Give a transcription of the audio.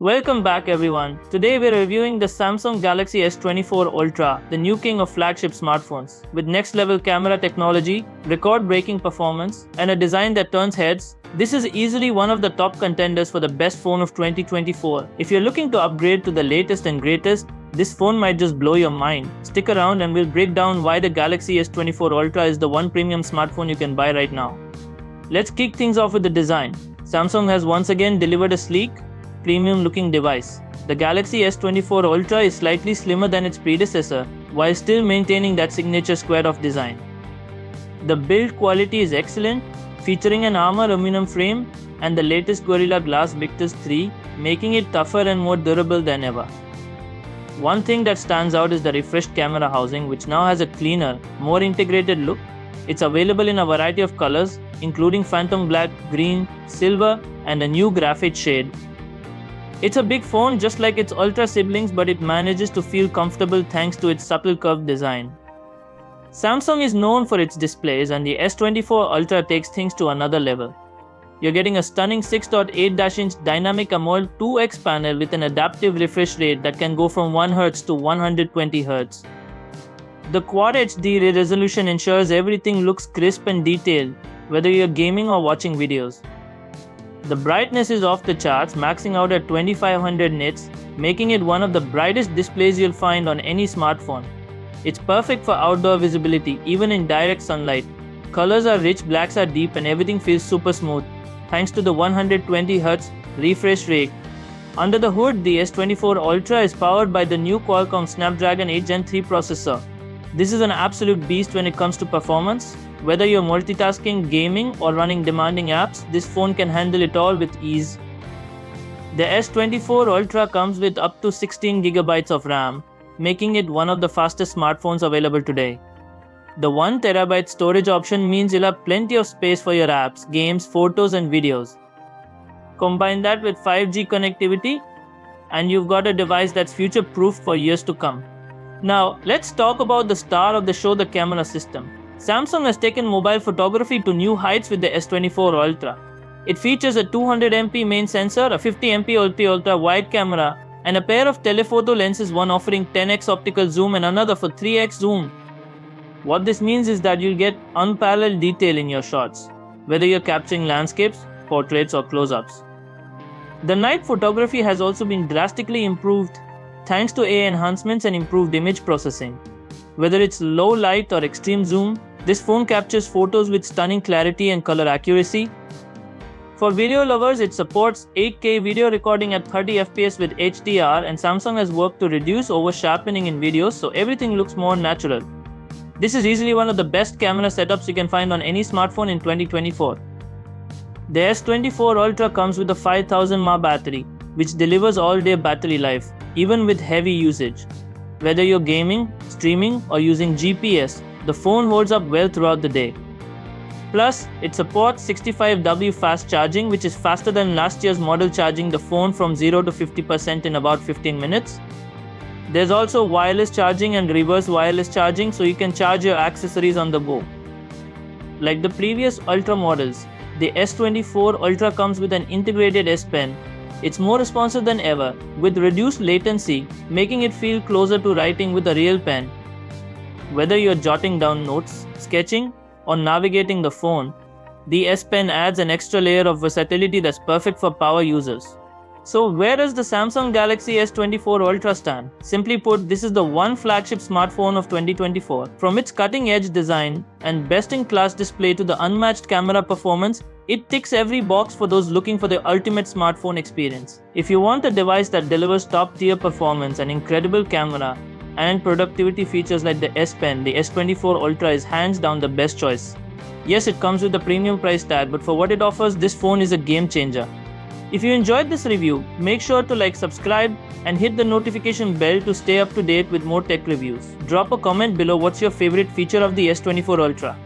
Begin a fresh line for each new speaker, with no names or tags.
Welcome back everyone. Today we're reviewing the Samsung Galaxy S24 Ultra, the new king of flagship smartphones. With next level camera technology, record breaking performance, and a design that turns heads, this is easily one of the top contenders for the best phone of 2024. If you're looking to upgrade to the latest and greatest, this phone might just blow your mind. Stick around and we'll break down why the Galaxy S24 Ultra is the one premium smartphone you can buy right now. Let's kick things off with the design. Samsung has once again delivered a sleek, premium-looking device. The Galaxy S24 Ultra is slightly slimmer than its predecessor, while still maintaining that signature square-off design. The build quality is excellent, featuring an armor aluminum frame and the latest Gorilla Glass Victus 3, making it tougher and more durable than ever. One thing that stands out is the refreshed camera housing, which now has a cleaner, more integrated look. It's available in a variety of colors, including phantom black, green, silver, and a new graphite shade. It's a big phone just like its Ultra siblings, but it manages to feel comfortable thanks to its subtle curved design. Samsung is known for its displays, and the S24 Ultra takes things to another level. You're getting a stunning 6.8-inch dynamic AMOLED 2x panel with an adaptive refresh rate that can go from 1Hz to 120Hz. The Quad HD resolution ensures everything looks crisp and detailed, whether you're gaming or watching videos. The brightness is off the charts, maxing out at 2500 nits, making it one of the brightest displays you'll find on any smartphone. It's perfect for outdoor visibility, even in direct sunlight. Colors are rich, blacks are deep, and everything feels super smooth, thanks to the 120Hz refresh rate. Under the hood, the S24 Ultra is powered by the new Qualcomm Snapdragon 8 Gen 3 processor. This is an absolute beast when it comes to performance. Whether you're multitasking, gaming, or running demanding apps, this phone can handle it all with ease. The S24 Ultra comes with up to 16GB of RAM, making it one of the fastest smartphones available today. The 1TB storage option means you'll have plenty of space for your apps, games, photos, and videos. Combine that with 5G connectivity, and you've got a device that's future-proof for years to come. Now, let's talk about the star of the show, the camera system. Samsung has taken mobile photography to new heights with the S24 Ultra. It features a 200MP main sensor, a 50MP ultra wide camera, and a pair of telephoto lenses, one offering 10x optical zoom and another for 3x zoom. What this means is that you'll get unparalleled detail in your shots, whether you're capturing landscapes, portraits, or close-ups. The night photography has also been drastically improved thanks to AI enhancements and improved image processing. Whether it's low light or extreme zoom, this phone captures photos with stunning clarity and color accuracy. For video lovers, it supports 8K video recording at 30fps with HDR, and Samsung has worked to reduce over-sharpening in videos so everything looks more natural. This is easily one of the best camera setups you can find on any smartphone in 2024. The S24 Ultra comes with a 5000 mAh battery, which delivers all-day battery life, even with heavy usage. Whether you're gaming, streaming, or using GPS, the phone holds up well throughout the day. Plus, it supports 65W fast charging, which is faster than last year's model, charging the phone from 0 to 50% in about 15 minutes. There's also wireless charging and reverse wireless charging, so you can charge your accessories on the go. Like the previous Ultra models, the S24 Ultra comes with an integrated S Pen. It's more responsive than ever, with reduced latency, making it feel closer to writing with a real pen. Whether you're jotting down notes, sketching, or navigating the phone, the S Pen adds an extra layer of versatility that's perfect for power users. So where does the Samsung Galaxy S24 Ultra stand? Simply put, this is the one flagship smartphone of 2024. From its cutting-edge design and best-in-class display to the unmatched camera performance, it ticks every box for those looking for the ultimate smartphone experience. If you want a device that delivers top-tier performance, an incredible camera, and productivity features like the S Pen, the S24 Ultra is hands down the best choice. Yes, it comes with a premium price tag, but for what it offers, this phone is a game changer. If you enjoyed this review, make sure to like, subscribe, and hit the notification bell to stay up to date with more tech reviews. Drop a comment below what's your favorite feature of the S24 Ultra.